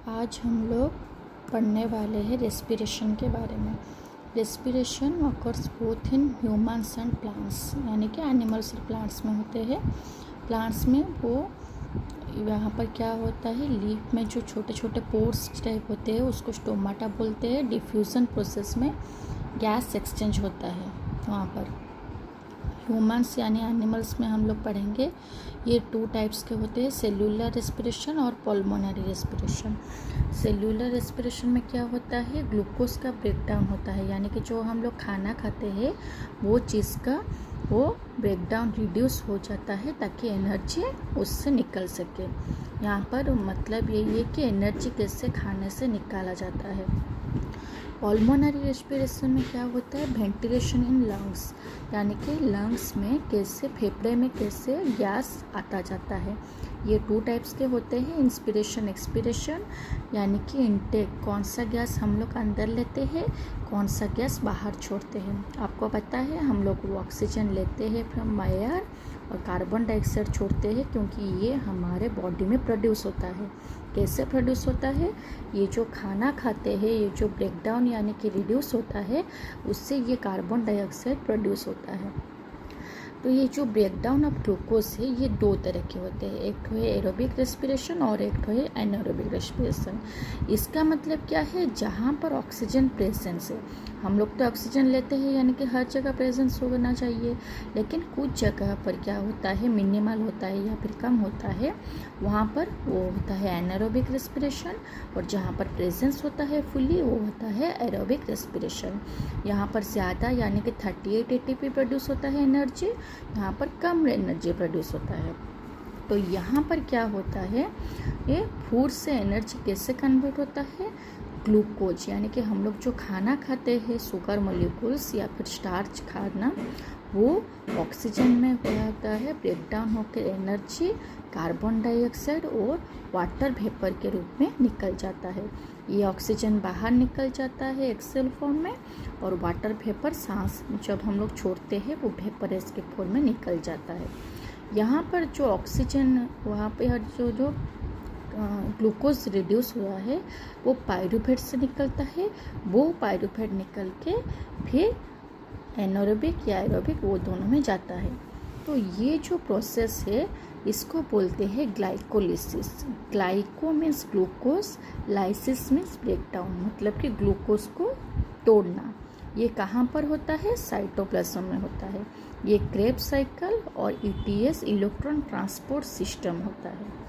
आज हम लोग पढ़ने वाले हैं रेस्पिरेशन के बारे में। Respiration occurs both in humans and plants, यानी कि एनिमल्स और प्लांट्स में होते हैं। प्लांट्स में वो यहाँ पर क्या होता है, लीफ में जो छोटे छोटे पोर्स टाइप होते हैं उसको स्टोमाटा बोलते हैं। डिफ्यूज़न प्रोसेस में गैस एक्सचेंज होता है वहाँ पर। ह्यूमन्स यानी एनिमल्स में हम लोग पढ़ेंगे, ये 2 टाइप्स के होते हैं, सेल्यूलर रेस्पिरेशन और पल्मोनरी रेस्पिरेशन। सेल्यूलर रेस्पिरेशन में क्या होता है, ग्लूकोज का ब्रेकडाउन होता है, यानी कि जो हम लोग खाना खाते हैं वो चीज़ का वो ब्रेकडाउन रिड्यूस हो जाता है ताकि एनर्जी उससे निकल सके। यहाँ पर मतलब यही है कि एनर्जी कैसे खाने से निकाला जाता है। पल्मोनरी रेस्पिरेशन में क्या होता है, वेंटिलेशन इन लंग्स, यानी कि लंग्स में कैसे, फेफड़े में कैसे गैस आता जाता है। ये 2 टाइप्स के होते हैं, इंस्पिरेशन एक्सपिरेशन, यानी कि इनटेक, कौन सा गैस हम लोग अंदर लेते हैं, कौन सा गैस बाहर छोड़ते हैं। आपको पता है हम लोग वो ऑक्सीजन लेते हैं फ्रॉम एयर और कार्बन डाइऑक्साइड छोड़ते हैं, क्योंकि ये हमारे बॉडी में प्रोड्यूस होता है। कैसे प्रोड्यूस होता है, ये जो खाना खाते हैं, ये जो ब्रेकडाउन यानी कि रिड्यूस होता है, उससे ये कार्बन डाइऑक्साइड प्रोड्यूस होता है। तो ये जो ब्रेकडाउन ऑफ ग्लूकोज है ये 2 तरह के होते हैं, एक तो है एरोबिक रेस्पिरेशन और एक तो है एनारोबिक रेस्पिरेशन। इसका मतलब क्या है, जहाँ पर ऑक्सीजन प्रेजेंस है, हम लोग तो ऑक्सीजन लेते हैं यानी कि हर जगह प्रेजेंस होना चाहिए, लेकिन कुछ जगह पर क्या होता है, मिनिमल होता है या फिर कम होता है, वहाँ पर वो होता है एनारोबिक रेस्पिरेशन, और जहाँ पर प्रेजेंस होता है फुली वो होता है एरोबिक रेस्पिरेशन। यहाँ पर ज़्यादा यानी कि 38 ATP प्रोड्यूस होता है एनर्जी, यहाँ पर कम एनर्जी प्रोड्यूस होता है। तो यहाँ पर क्या होता है, ये फूड से एनर्जी कैसे कन्वर्ट होता है, ग्लूकोज यानी कि हम लोग जो खाना खाते हैं, शुगर मॉलिक्यूल्स या फिर स्टार्च खाना, वो ऑक्सीजन में होता है, ब्रेकडाउन होकर एनर्जी कार्बन डाइऑक्साइड और वाटर वेपर के रूप में निकल जाता है। ये ऑक्सीजन बाहर निकल जाता है एक्सेल फॉर्म में, और वाटर वेपर सांस जब हम लोग छोड़ते हैं वो वेपरेज के फॉर्म में निकल जाता है। यहाँ पर जो ऑक्सीजन वहाँ पे जो ग्लूकोज रिड्यूस हुआ है वो पायरूवेट से निकलता है, वो पायरूवेट निकल के फिर एनारोबिक या एरोबिक वो दोनों में जाता है। तो ये जो प्रोसेस है इसको बोलते हैं glycolysis. Glyco means glucose, lysis means breakdown, मतलब कि ग्लूकोज को तोड़ना। ये कहाँ पर होता है, साइटोप्लाज्म में होता है। ये क्रेब्स साइकिल और ETS इलेक्ट्रॉन ट्रांसपोर्ट सिस्टम होता है।